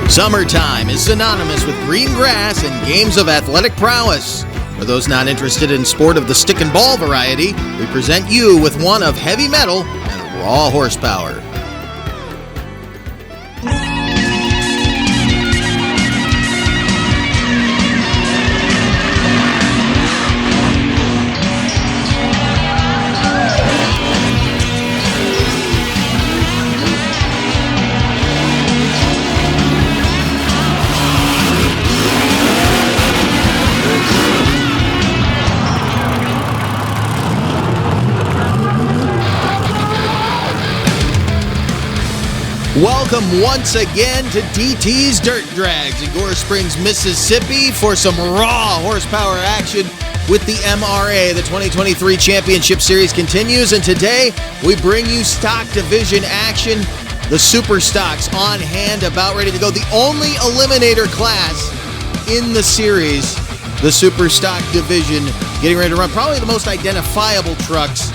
Summertime is synonymous with green grass and games of athletic prowess. For those not interested in sport of the stick and ball variety, we present you with one of heavy metal and raw horsepower. Welcome once again to DT's Dirt Drags in Gore Springs, Mississippi for some raw horsepower action with the MRA. The 2023 Championship Series continues, and today we bring you stock division action. The Super Stocks on hand, about ready to go. The only eliminator class in the series, the Super Stock division, getting ready to run. Probably the most identifiable trucks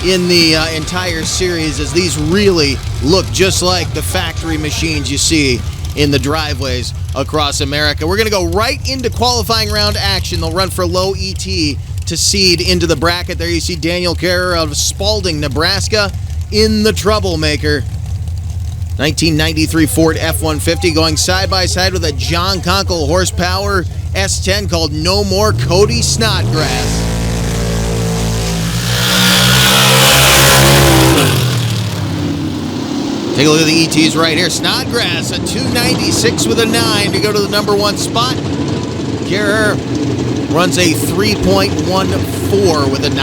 in the entire series, as these really look just like the factory machines you see in the driveways across America. We're going to go right into qualifying round action. They'll run for low ET to seed into the bracket. There you see Daniel Kerr of Spalding, Nebraska, in the troublemaker. 1993 Ford F-150 going side by side with a John Conkle horsepower S10 called No More Cody Snodgrass. Take a look at the ETs right here. Snodgrass, a 296 with a 9 to go to the number one spot. Kerr runs a 3.14 with a 9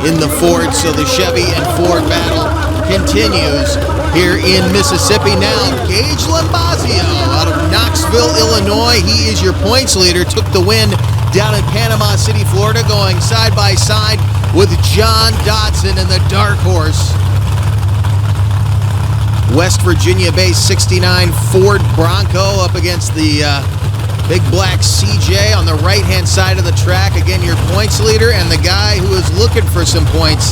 in the Ford. So the Chevy and Ford battle continues here in Mississippi. Now, Gage Lambazio out of Knoxville, Illinois. He is your points leader. Took the win down in Panama City, Florida, going side by side with John Dodson and the Dark Horse West Virginia-based 69 Ford Bronco up against the big black CJ on the right-hand side of the track. Again, your points leader and the guy who is looking for some points.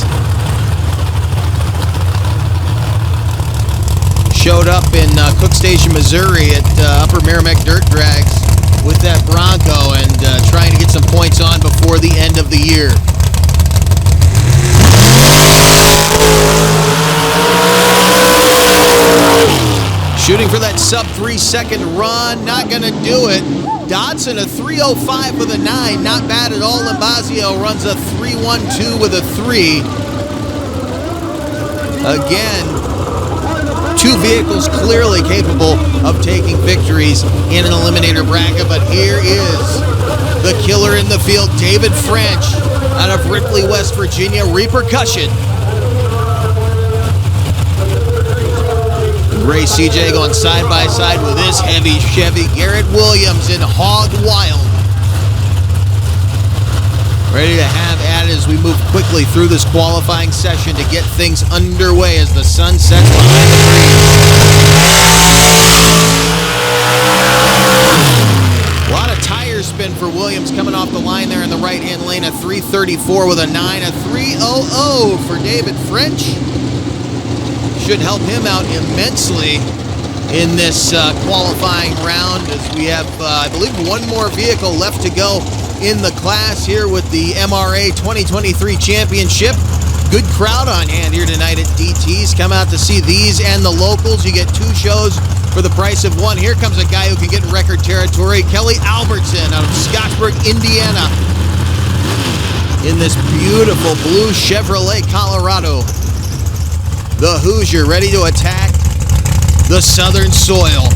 Showed up in Cook Station, Missouri at Upper Merrimack Dirt Drags with that Bronco and trying to get some points on before the end of the year. Shooting for that sub 3 second run, not gonna do it. Dodson a 3:05 with a 9, not bad at all. Lambazio runs a 3:12 with a 3. Again, two vehicles clearly capable of taking victories in an eliminator bracket, but here is the killer in the field, David French out of Ripley, West Virginia. Repercussion. Ray CJ going side by side with this heavy Chevy. Garrett Williams in Hog Wild. Ready to have at it as we move quickly through this qualifying session to get things underway as the sun sets behind the green. A lot of tire spin for Williams coming off the line there in the right-hand lane. A 3:34 with a 9. A 3:00 for David French. Should help him out immensely in this qualifying round, as we have, I believe, one more vehicle left to go in the class here with the MRA 2023 Championship. Good crowd on hand here tonight at DT's. Come out to see these and the locals. You get two shows for the price of one. Here comes a guy who can get in record territory, Kelly Albertson out of Scottsburg, Indiana, in this beautiful blue Chevrolet Colorado. The Hoosier ready to attack the southern soil.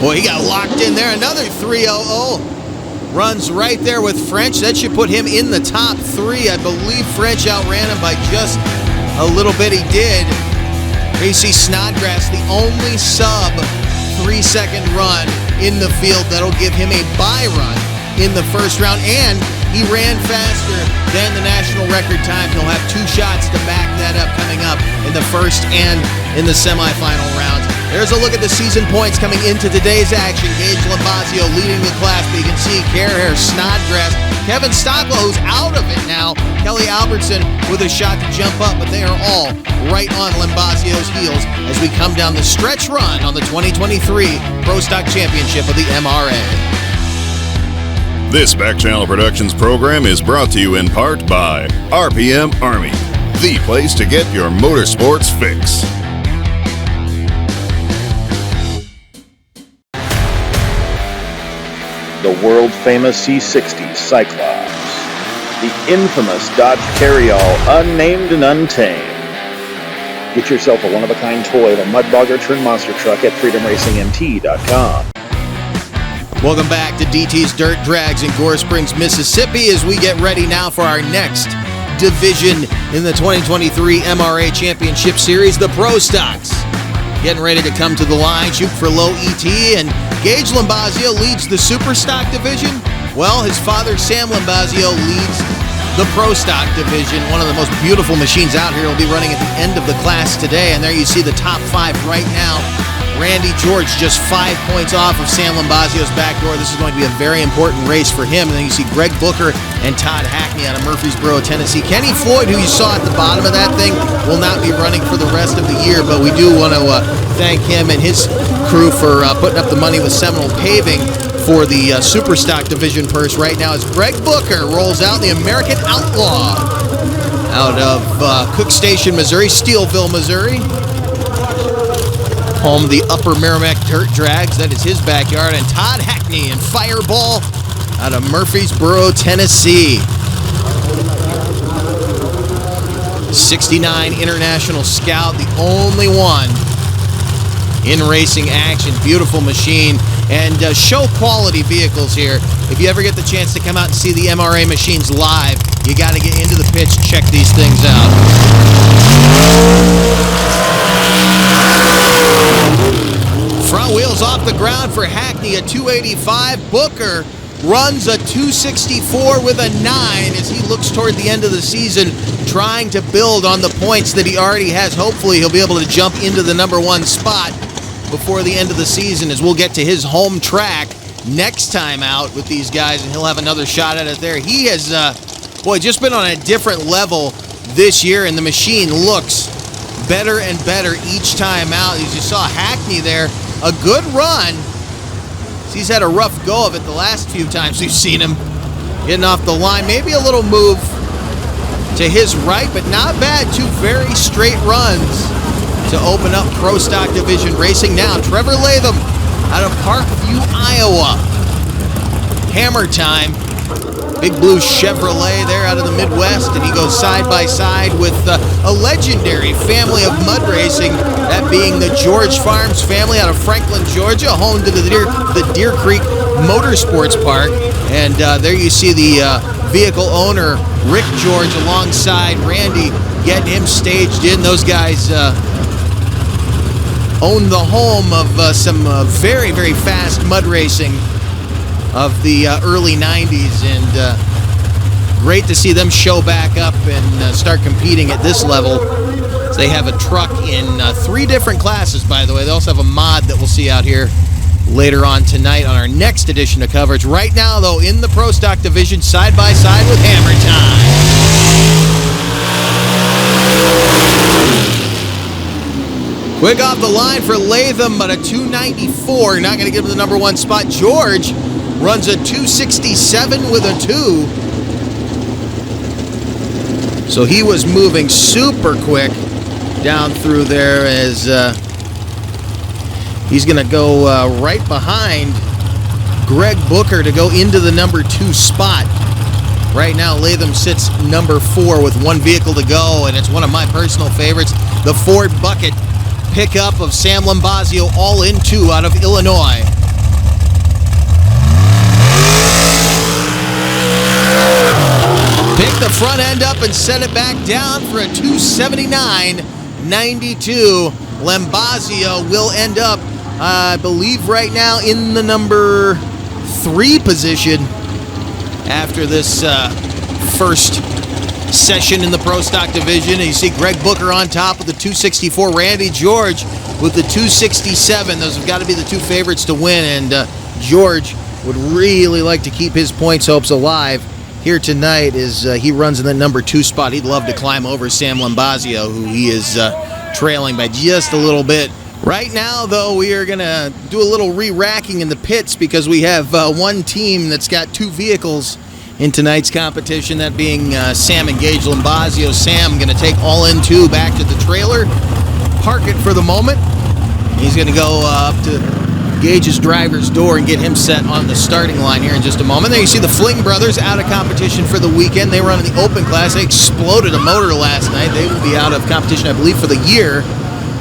Boy, he got locked in there. Another 3:00. Runs right there with French. That should put him in the top 3. I believe French outran him by just a little bit. He did. Here you see Snodgrass, the only sub 3 second run in the field that'll give him a bye run in the first round, and he ran faster than the national record time. He'll have two shots to back that up coming up in the first and in the semifinal rounds. There's a look at the season points coming into today's action. Gage Lambazio leading the class, but you can see Kerr, Snodgrass Kevin Stockwell, who's out of it now. Kelly Albertson with a shot to jump up, but they are all right on Lambasio's heels as we come down the stretch run on the 2023 Pro Stock Championship of the MRA. This Back Channel Productions program is brought to you in part by RPM Army, the place to get your motorsports fix. The world-famous C60 Cyclops, the infamous Dodge Carryall Unnamed and Untamed. Get yourself a one-of-a-kind toy of a Mudbogger turned monster truck at freedomracingnt.com. Welcome back to DT's Dirt Drags in Gore Springs, Mississippi, as we get ready now for our next division in the 2023 MRA Championship Series, the Pro Stocks. Getting ready to come to the line, shoot for low ET, and Gage Lambasio leads the Super Stock division. Well, his father, Sam Lambasio, leads the Pro Stock division. One of the most beautiful machines out here will be running at the end of the class today, and there you see the top 5 right now. Randy George just 5 points off of Sam Lambasio's back door. This is going to be a very important race for him. And then you see Greg Booker and Todd Hackney out of Murfreesboro, Tennessee. Kenny Floyd, who you saw at the bottom of that thing, will not be running for the rest of the year, but we do want to thank him and his crew for putting up the money with Seminole Paving for the Super Stock Division purse right now as Greg Booker rolls out the American Outlaw out of Cook Station, Missouri, Steelville, Missouri. Home of the Upper Merrimack Dirt Drags. That is his backyard. And Todd Hackney and Fireball out of Murfreesboro, Tennessee. 69 International Scout, the only one in racing action. Beautiful machine. And show quality vehicles here. If you ever get the chance to come out and see the MRA machines live, you got to get into the pits, check these things out. Front wheels off the ground for Hackney, a 285. Booker runs a 264 with a 9 as he looks toward the end of the season, trying to build on the points that he already has. Hopefully he'll be able to jump into the number 1 spot before the end of the season, as we'll get to his home track next time out with these guys, and he'll have another shot at it there. He has, just been on a different level this year, and the machine looks better and better each time out. As you saw Hackney there, a good run. He's had a rough go of it the last few times we've seen him getting off the line. Maybe a little move to his right, but not bad. 2 very straight runs to open up Pro Stock Division racing now. Trevor Latham out of Parkview, Iowa. Hammer time. Big blue Chevrolet there out of the Midwest, and he goes side by side with a legendary family of mud racing, that being the George Farms family out of Franklin, Georgia, home to the Deer Creek Motorsports Park. And there you see the vehicle owner, Rick George, alongside Randy, getting him staged in. Those guys own the home of some very, very fast mud racing of the early 90s, and great to see them show back up and start competing at this level. So they have a truck in 3 different classes, by the way. They also have a mod that we'll see out here later on tonight on our next edition of coverage. Right now, though, in the Pro Stock Division, side by side with Hammer Time. Quick off the line for Latham, but a 294. Not going to give him the number 1 spot. George runs a 267 with a 2. So he was moving super quick down through there as he's going to go right behind Greg Booker to go into the number 2 spot. Right now, Latham sits number 4 with 1 vehicle to go, and it's one of my personal favorites, the Ford Bucket pickup of Sam Lambasio, all in 2 out of Illinois. Pick the front end up and set it back down for a 279.92. Lambasio will end up, I believe right now, in the number 3 position after this first session in the Pro Stock Division. And you see Greg Booker on top with the 264, Randy George with the 267. Those have got to be the 2 favorites to win, and George would really like to keep his points hopes alive here tonight is he runs in the number 2 spot. He'd love to climb over Sam Lambazio, who he is trailing by just a little bit. Right now, though, we are going to do a little re-racking in the pits because we have one team that's got 2 vehicles in tonight's competition, that being Sam and Gage Lambazio. Sam going to take all in 2 back to the trailer, park it for the moment. He's going to go up to Gage's driver's door and get him set on the starting line here in just a moment. There you see the Fling brothers out of competition for the weekend. They were on the Open Class. They exploded a motor last night. They will be out of competition, I believe, for the year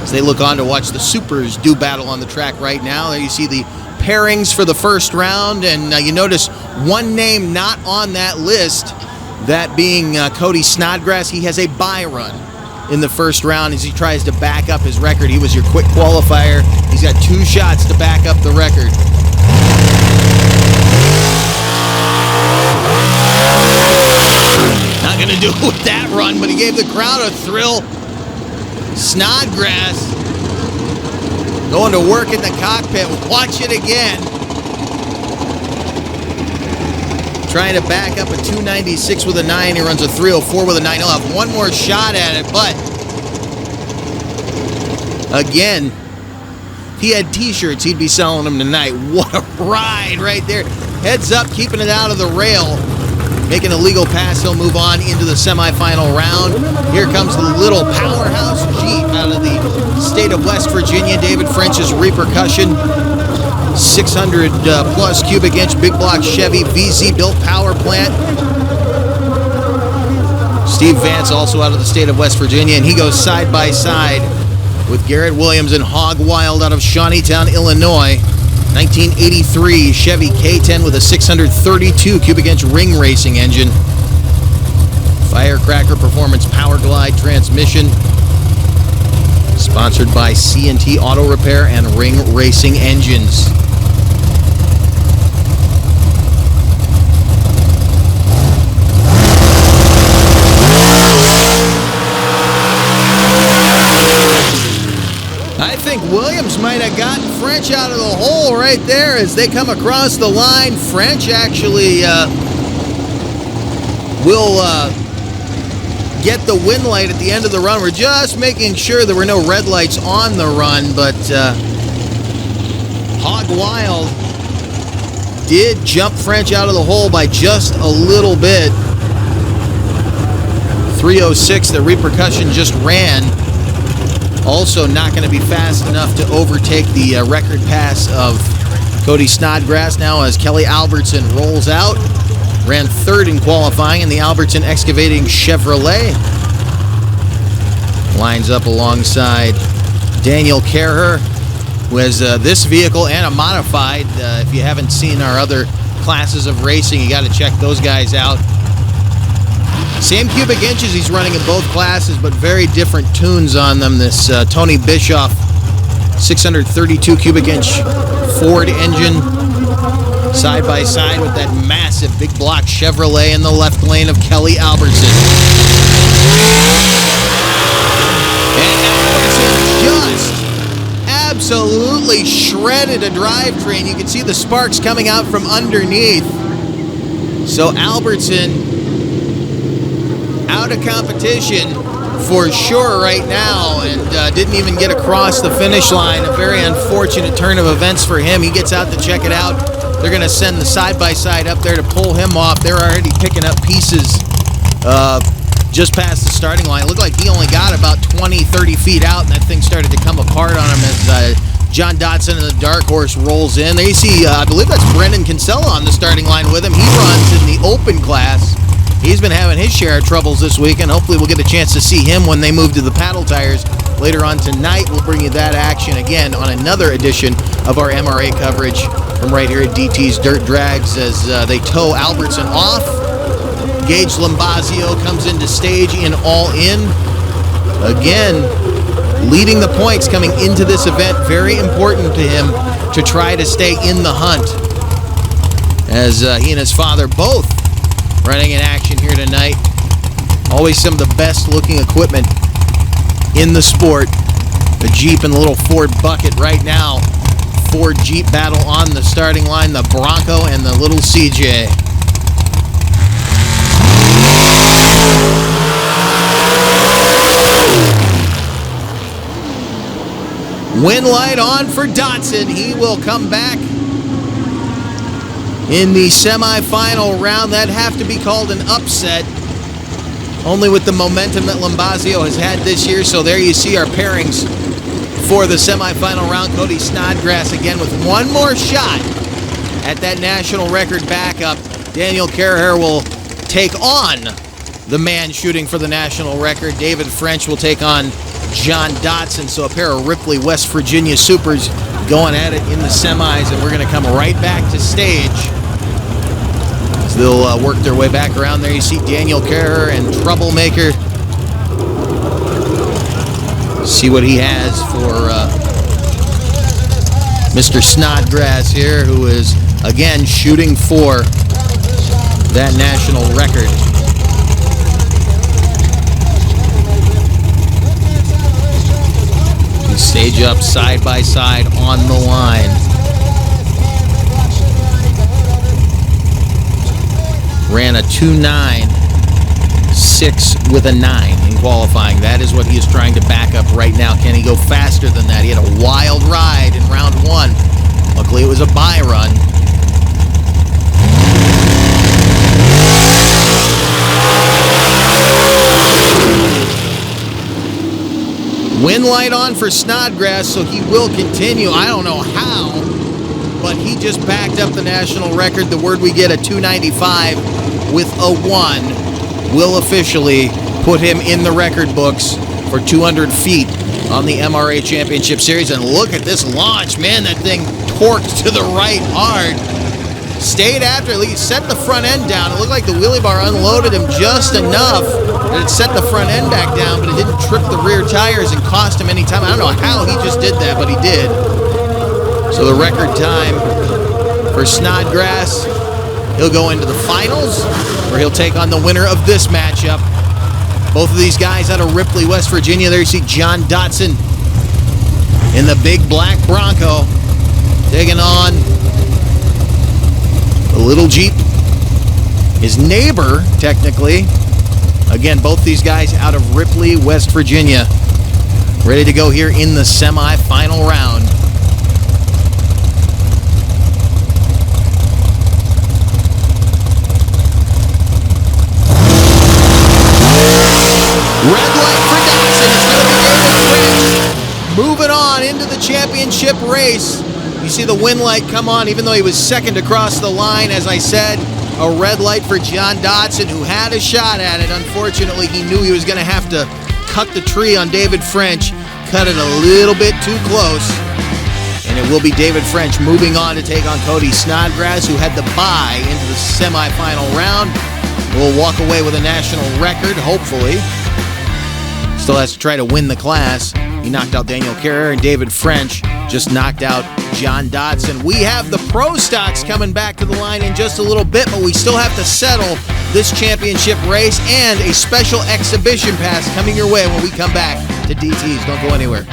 as they look on to watch the Supers do battle on the track right now. There you see the pairings for the first round, and you notice one name not on that list, that being Cody Snodgrass. He has a bye run in the first round as he tries to back up his record. He was your quick qualifier. He's got 2 shots to back up the record. Not going to do it with that run, but he gave the crowd a thrill. Snodgrass going to work in the cockpit. Watch it again. Trying to back up a 296 with a 9. He runs a 304 with a 9. He'll have one more shot at it, but again, if he had t-shirts, he'd be selling them tonight. What a ride right there. Heads up, keeping it out of the rail. Making a legal pass, he'll move on into the semifinal round. Here comes the little powerhouse Jeep out of the state of West Virginia, David French's Repercussion. 600 plus cubic inch big block Chevy VZ built power plant. Steve Vance also out of the state of West Virginia, and he goes side by side with Garrett Williams and Hog Wild out of Shawneetown, Illinois. 1983 Chevy K10 with a 632 cubic inch ring racing engine. Firecracker Performance Power Glide transmission. Sponsored by C&T Auto Repair and Ring Racing Engines. I think Williams might have gotten French out of the hole right there as they come across the line. French actually will get the win light at the end of the run. We're just making sure there were no red lights on the run, but Hog Wild did jump French out of the hole by just a little bit. 306, the Repercussion just ran. Also not going to be fast enough to overtake the record pass of Cody Snodgrass now as Kelly Albertson rolls out. Ran 3rd in qualifying in the Albertson Excavating Chevrolet. Lines up alongside Daniel Kerher, who has this vehicle and a modified. If you haven't seen our other classes of racing, you got to check those guys out. Same cubic inches he's running in both classes, but very different tunes on them. This Tony Bischoff 632 cubic inch Ford engine, side by side with that massive big block Chevrolet in the left lane of Kelly Albertson. And Albertson just absolutely shredded a drivetrain. You can see the sparks coming out from underneath. So Albertson out of competition for sure right now, and didn't even get across the finish line. A very unfortunate turn of events for him. He gets out to check it out. They're going to send the side-by-side up there to pull him off. They're already picking up pieces just past the starting line. It looked like he only got about 20, 30 feet out, and that thing started to come apart on him as John Dotson and the Dark Horse rolls in. There you see, I believe that's Brendan Kinsella on the starting line with him. He runs in the open class. He's been having his share of troubles this weekend. Hopefully we'll get a chance to see him when they move to the paddle tires later on tonight. We'll bring you that action again on another edition of our MRA coverage from right here at DT's Dirt Drags as they tow Albertson off. Gage Lambazio comes into stage in all in. Again, leading the points coming into this event. Very important to him to try to stay in the hunt as he and his father both running in action here tonight. Always some of the best looking equipment in the sport. The Jeep and the little Ford Bucket right now. Ford Jeep battle on the starting line. The Bronco and the little CJ. Win light on for Dotson. He will come back in the semifinal round. That'd have to be called an upset, only with the momentum that Lombazio has had this year. So there you see our pairings for the semifinal round. Cody Snodgrass again with one more shot at that national record backup. Daniel Carrere will take on the man shooting for the national record. David French will take on John Dotson. So a pair of Ripley, West Virginia Supers going at it in the semis, and we're going to come right back to stage. So they'll work their way back around there. You see Daniel Carrere and Troublemaker. See what he has for Mr. Snodgrass here, who is again shooting for that national record. Stage up side by side on the line. Ran a 2.9.6 with a 9 in qualifying. That is what he is trying to back up right now. Can he go faster than that? He had a wild ride in round 1. Luckily, it was a bye run. Win light on for Snodgrass, so he will continue. I don't know how, but he just backed up the national record. The word we get, a 295 with a 1, will officially put him in the record books for 200 feet on the MRA Championship Series. And look at this launch, man, that thing torqued to the right hard. Stayed after, at least set the front end down. It looked like the wheelie bar unloaded him just enough that it set the front end back down, but it didn't trip the rear tires and cost him any time. I don't know how he just did that, but he did. So the record time for Snodgrass, he'll go into the finals, where he'll take on the winner of this matchup. Both of these guys out of Ripley, West Virginia. There you see John Dotson in the big black Bronco, taking on the little Jeep, his neighbor, technically. Again, both these guys out of Ripley, West Virginia, ready to go here in the semi-final round. Red light for Dotson. It's going to be David French moving on into the championship race. You see the win light come on, even though he was second across the line. As I said, a red light for John Dotson, who had a shot at it. Unfortunately, he knew he was going to have to cut the tree on David French. Cut it a little bit too close. And it will be David French moving on to take on Cody Snodgrass, who had the bye into the semifinal round. Will walk away with a national record, hopefully. Still has to try to win the class. He knocked out Daniel Carrere, and David French just knocked out John Dotson. We have the pro stocks coming back to the line in just a little bit, but we still have to settle this championship race and a special exhibition pass coming your way when we come back to DTs. Don't go anywhere.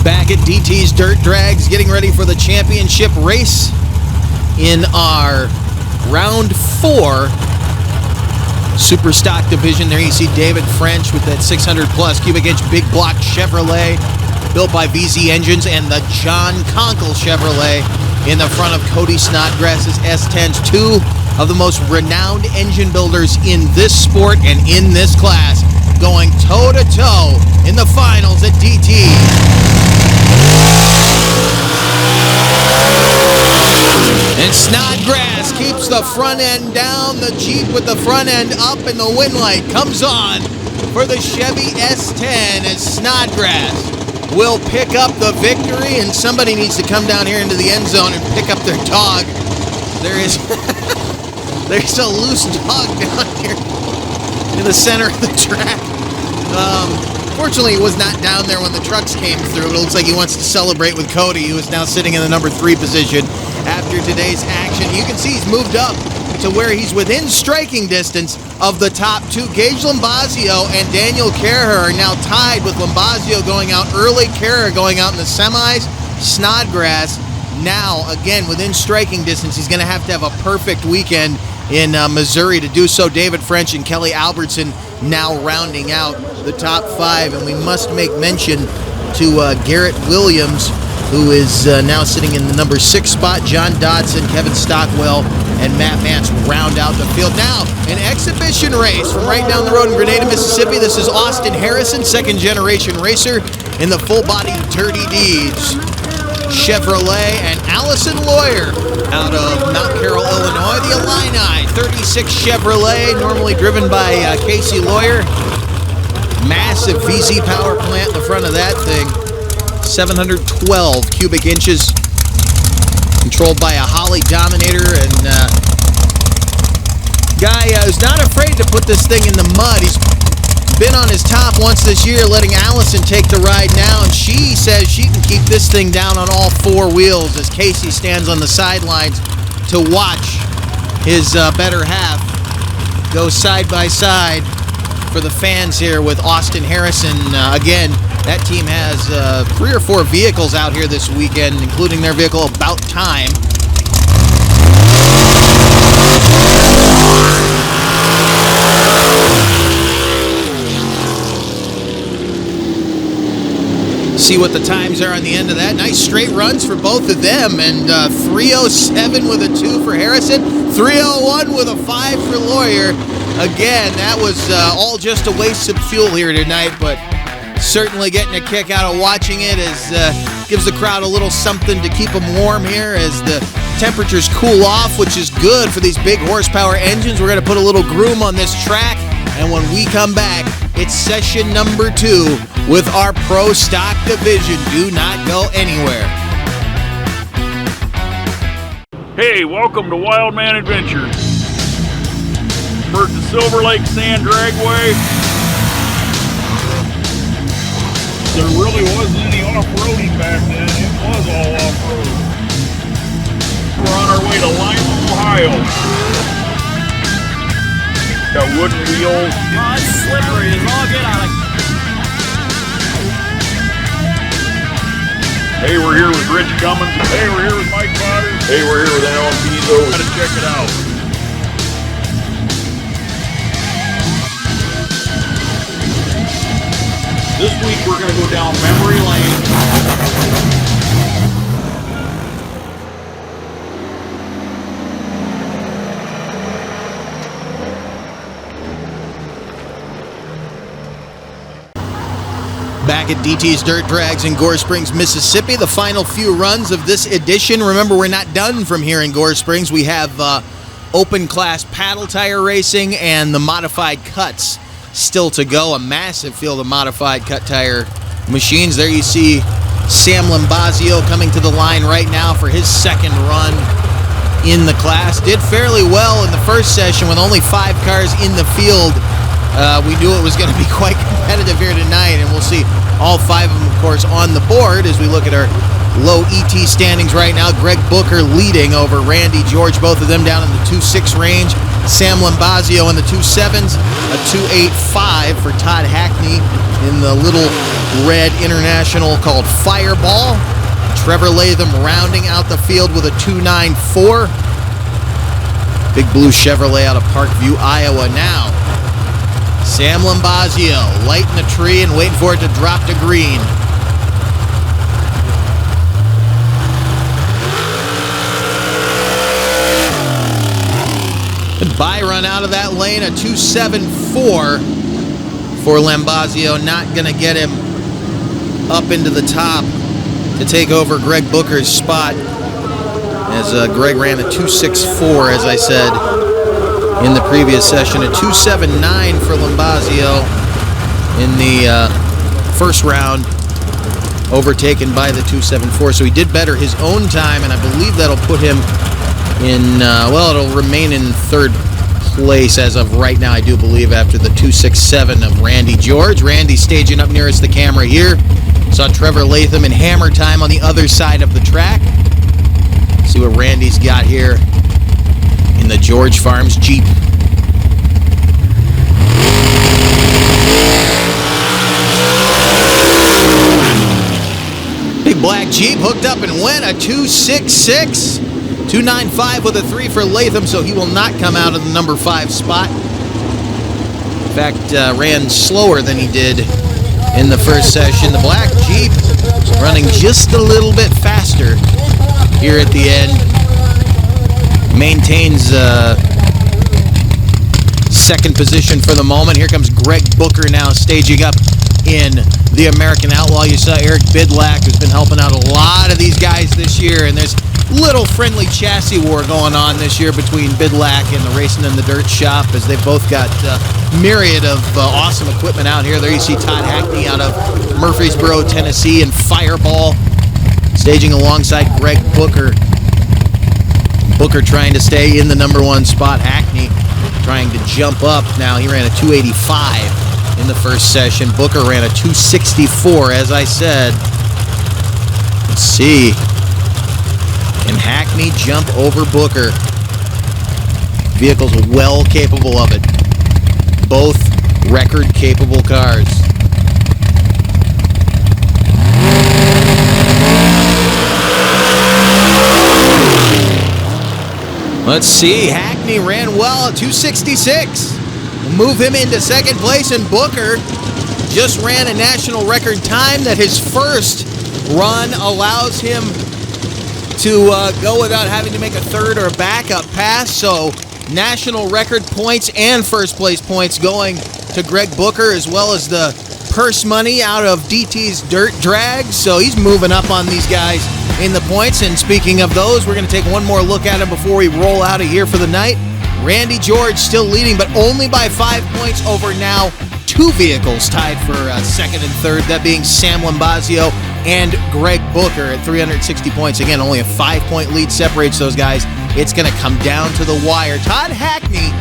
Back at DT's Dirt Drags, getting ready for the championship race in our round 4 super stock division. There you see David French with that 600 plus cubic inch big block Chevrolet built by VZ Engines, and the John Conkle Chevrolet in the front of Cody Snodgrass's S10s, 2 of the most renowned engine builders in this sport and in this class, going toe-to-toe in the finals at DT. And Snodgrass keeps the front end down, the Jeep with the front end up, and the win light comes on for the Chevy S10 as Snodgrass will pick up the victory, and somebody needs to come down here into the end zone and pick up their dog. There is There's a loose dog down here in the center of the track. Fortunately, he was not down there when the trucks came through. It looks like he wants to celebrate with Cody, who is now sitting in the number 3 position after today's action. You can see he's moved up to where he's within striking distance of the top 2. Gage Lambazio and Daniel Carrer are now tied, with Lambazio going out early, Carrer going out in the semis. Snodgrass now, again, within striking distance. He's going to have a perfect weekend in Missouri to do so. David French and Kelly Albertson now rounding out the top 5. And we must make mention to Garrett Williams, who is now sitting in the number 6 spot. John Dodson, Kevin Stockwell, and Matt Mance round out the field. Now, an exhibition race from right down the road in Grenada, Mississippi. This is Austin Harrison, second-generation racer in the full-body Dirty Deeds Chevrolet, and Allison Lawyer out of Mount Carroll, Illinois, the Illini 36 Chevrolet, normally driven by Casey Lawyer. Massive VZ power plant in the front of that thing, 712 cubic inches, controlled by a Holly Dominator, and guy is not afraid to put this thing in the mud. He's been on his top once this year, letting Allison take the ride now, and she says she can keep this thing down on all 4 wheels as Casey stands on the sidelines to watch his better half go side by side for the fans here with Austin Harrison. Again, that team has 3 or 4 vehicles out here this weekend, including their vehicle About Time. See what the times are on the end of that. Nice straight runs for both of them, and 3:07 with a 2 for Harrison, 3:01 with a 5 for Lawyer. Again, that was all just a waste of fuel here tonight, but certainly getting a kick out of watching it, as gives the crowd a little something to keep them warm here as the temperatures cool off, which is good for these big horsepower engines. We're going to put a little groom on this track, and when we come back, it's session number 2 with our Pro Stock division. Do not go anywhere. Hey, welcome to Wildman Adventures. We're at the Silver Lake Sand Dragway. There really wasn't any off-roading back then. It was all off-road. We're on our way to Lima, Ohio. Got wooden wheels. Oh, it's slippery as all get out of. Hey, we're here with Rich Cummins. Hey, we're here with Mike Potter. Hey, we're here with Alan Pizzo. Gotta check it out. This week we're gonna go down memory lane. Back at DT's Dirt Drags in Gore Springs, Mississippi, the final few runs of this edition. Remember, we're not done from here in Gore Springs. We have open class paddle tire racing and the modified cuts still to go. A massive field of modified cut tire machines. There you see Sam Lambazio coming to the line right now for his second run in the class. Did fairly well in the first session with only 5 cars in the field. We knew it was going to be quite competitive here tonight, and we'll see all 5 of them, of course, on the board as we look at our low ET standings right now. Greg Booker leading over Randy George, both of them down in the 2.6 range. Sam Lambazio in the 2.7s, a 2.85 for Todd Hackney in the little red international called Fireball. Trevor Latham rounding out the field with a 2.94. Big blue Chevrolet out of Parkview, Iowa now. Sam Lambazio lighting the tree and waiting for it to drop to green. By run out of that lane, a 2.74 for Lambazio. Not going to get him up into the top to take over Greg Booker's spot, as Greg ran a 2.64, as I said in the previous session. A 2.79 for Lambazio in the first round, overtaken by the 2.74. So he did better his own time, and I believe that'll put him it'll remain in third place as of right now, I do believe, after the 2.67 of Randy George. Randy staging up nearest the camera here. Saw Trevor Latham in hammer time on the other side of the track. See what Randy's got here in the George Farms Jeep. Big black Jeep hooked up and went a 2.66. 2.95 with a 3 for Latham, so he will not come out of the number 5 spot. In fact, ran slower than he did in the first session. The black Jeep running just a little bit faster here at the end. Maintains second position for the moment. Here comes Greg Booker now staging up in the American Outlaw. You saw Eric Bidlack, who's been helping out a lot of these guys this year, and there's little friendly chassis war going on this year between Bidlack and the Racing in the Dirt shop, as they've both got myriad of awesome equipment out here. There you see Todd Hackney out of Murfreesboro, Tennessee, and Fireball staging alongside Greg Booker. Booker trying to stay in the number 1 spot. Hackney trying to jump up. Now he ran a 2.85 in the first session. Booker ran a 2.64, as I said. Let's see. Can Hackney jump over Booker? Vehicle's well capable of it. Both record-capable cars. Let's see. Hackney ran well at 2.66. We'll move him into second place, and Booker just ran a national record time that his first run allows him to go without having to make a third or a backup pass. So national record points and first place points going to Greg Booker, as well as the purse money out of DT's Dirt Drags. So he's moving up on these guys in the points. And speaking of those, we're going to take one more look at him before we roll out of here for the night. Randy George still leading, but only by 5 points over now 2 vehicles tied for second and third, that being Sam Lambazio and Greg Booker at 360 points. Again, only a 5-point lead separates those guys. It's going to come down to the wire. Todd Hackney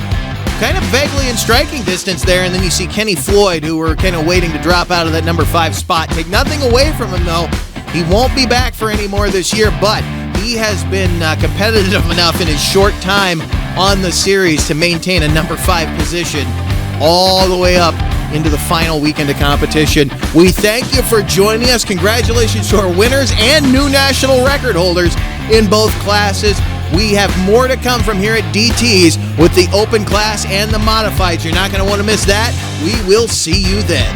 kind of vaguely in striking distance there, and then you see Kenny Floyd, who we're kind of waiting to drop out of that number 5 spot. Take nothing away from him, though. He won't be back for any more this year, but he has been competitive enough in his short time on the series to maintain a number 5 position all the way up into the final weekend of competition. We thank you for joining us. Congratulations to our winners and new national record holders in both classes. We have more to come from here at DT's with the open class and the modifieds. You're not going to want to miss that. We will see you then.